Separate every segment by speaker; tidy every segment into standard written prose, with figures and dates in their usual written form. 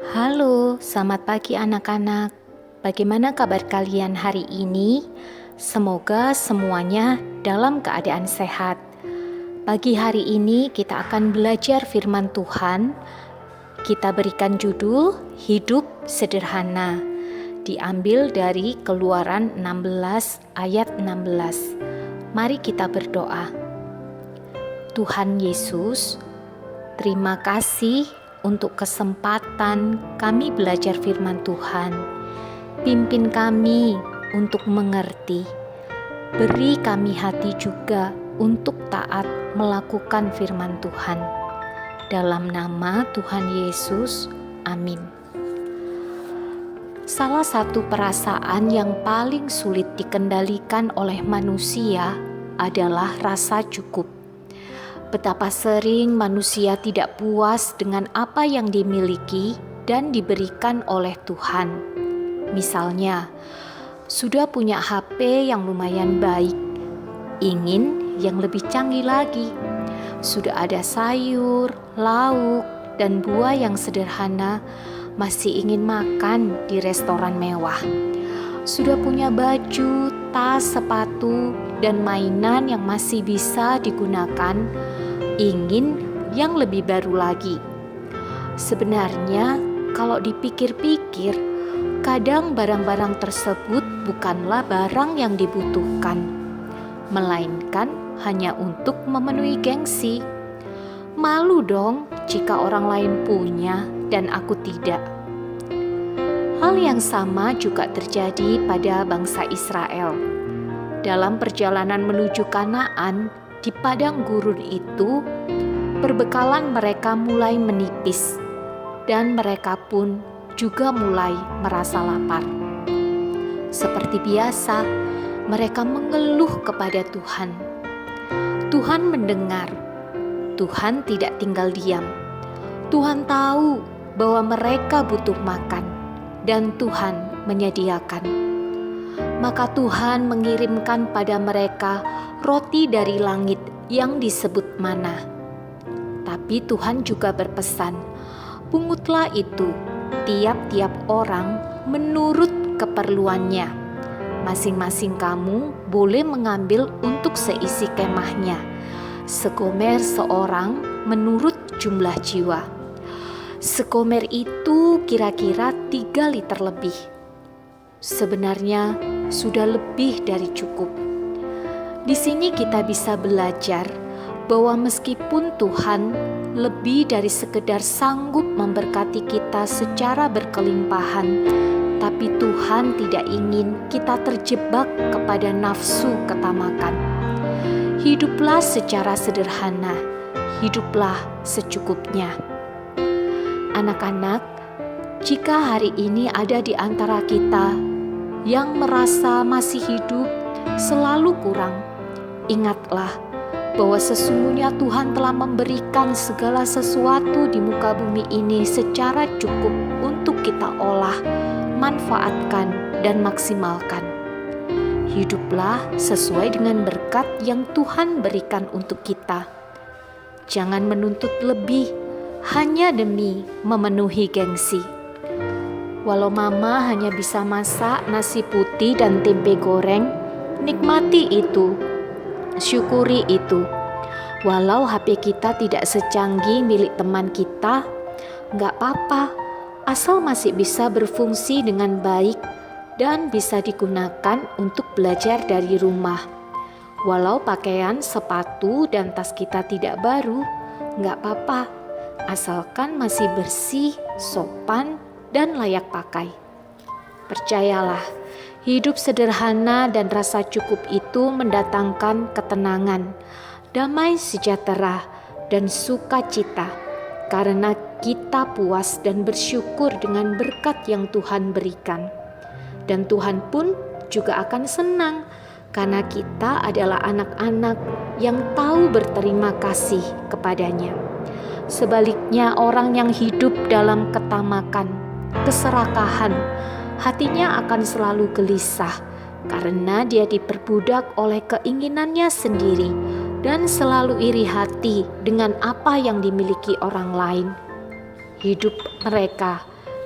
Speaker 1: Halo, selamat pagi anak-anak. Bagaimana kabar kalian hari ini? Semoga semuanya dalam keadaan sehat. Pagi hari ini kita akan belajar firman Tuhan. Kita berikan judul Hidup Sederhana. Diambil dari Keluaran 16 ayat 16. Mari kita berdoa. Tuhan Yesus, terima kasih untuk kesempatan kami belajar firman Tuhan. Pimpin kami untuk mengerti. Beri kami hati juga untuk taat melakukan firman Tuhan. Dalam nama Tuhan Yesus, amin. Salah satu perasaan yang paling sulit dikendalikan oleh manusia adalah rasa cukup. Betapa sering manusia tidak puas dengan apa yang dimiliki dan diberikan oleh Tuhan. Misalnya, sudah punya HP yang lumayan baik, ingin yang lebih canggih lagi. Sudah ada sayur, lauk, dan buah yang sederhana, masih ingin makan di restoran mewah. Sudah punya baju, tas, sepatu, dan mainan yang masih bisa digunakan, ingin yang lebih baru lagi. Sebenarnya, kalau dipikir-pikir, kadang barang-barang tersebut bukanlah barang yang dibutuhkan, melainkan hanya untuk memenuhi gengsi. Malu dong jika orang lain punya dan aku tidak. Hal yang sama juga terjadi pada bangsa Israel. Dalam perjalanan menuju Kanaan, di padang gurun itu, perbekalan mereka mulai menipis, dan mereka pun juga mulai merasa lapar. Seperti biasa, mereka mengeluh kepada Tuhan. Tuhan mendengar. Tuhan tidak tinggal diam. Tuhan tahu bahwa mereka butuh makan, dan Tuhan menyediakan. Maka Tuhan mengirimkan pada mereka roti dari langit yang disebut mana. Tapi Tuhan juga berpesan, pungutlah itu tiap-tiap orang menurut keperluannya. Masing-masing kamu boleh mengambil untuk seisi kemahnya, segomer seorang menurut jumlah jiwa. Segomer itu kira-kira 3 liter lebih. Sebenarnya sudah lebih dari cukup. Di sini kita bisa belajar bahwa meskipun Tuhan lebih dari sekedar sanggup memberkati kita secara berkelimpahan, tapi Tuhan tidak ingin kita terjebak kepada nafsu ketamakan. Hiduplah secara sederhana, hiduplah secukupnya. Anak-anak, jika hari ini ada di antara kita yang merasa masih hidup selalu kurang, ingatlah bahwa sesungguhnya Tuhan telah memberikan segala sesuatu di muka bumi ini secara cukup untuk kita olah, manfaatkan, dan maksimalkan. Hiduplah sesuai dengan berkat yang Tuhan berikan untuk kita. Jangan menuntut lebih hanya demi memenuhi gengsi. Walau mama hanya bisa masak nasi putih dan tempe goreng, nikmati itu, syukuri itu. Walau HP kita tidak secanggih milik teman kita, gak apa-apa, asal masih bisa berfungsi dengan baik dan bisa digunakan untuk belajar dari rumah. Walau pakaian, sepatu, dan tas kita tidak baru, gak apa-apa, asalkan masih bersih, sopan, dan layak pakai. Percayalah, hidup sederhana dan rasa cukup itu mendatangkan ketenangan, damai sejahtera, dan sukacita, karena kita puas dan bersyukur dengan berkat yang Tuhan berikan. Dan Tuhan pun juga akan senang, karena kita adalah anak-anak yang tahu berterima kasih kepadanya. Sebaliknya, orang yang hidup dalam ketamakan, keserakahan, hatinya akan selalu gelisah karena dia diperbudak oleh keinginannya sendiri dan selalu iri hati dengan apa yang dimiliki orang lain. Hidup mereka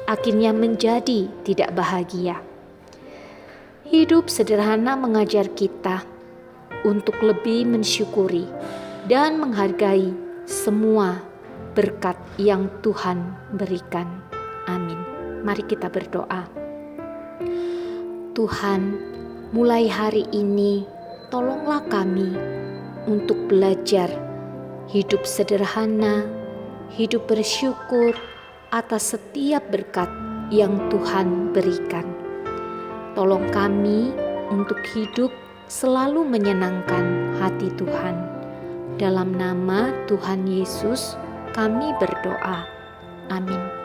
Speaker 1: akhirnya menjadi tidak bahagia. Hidup sederhana mengajar kita untuk lebih mensyukuri dan menghargai semua berkat yang Tuhan berikan. Amin. Mari kita berdoa. Tuhan, mulai hari ini tolonglah kami untuk belajar hidup sederhana, hidup bersyukur atas setiap berkat yang Tuhan berikan. Tolong kami untuk hidup selalu menyenangkan hati Tuhan. Dalam nama Tuhan Yesus kami berdoa. Amin.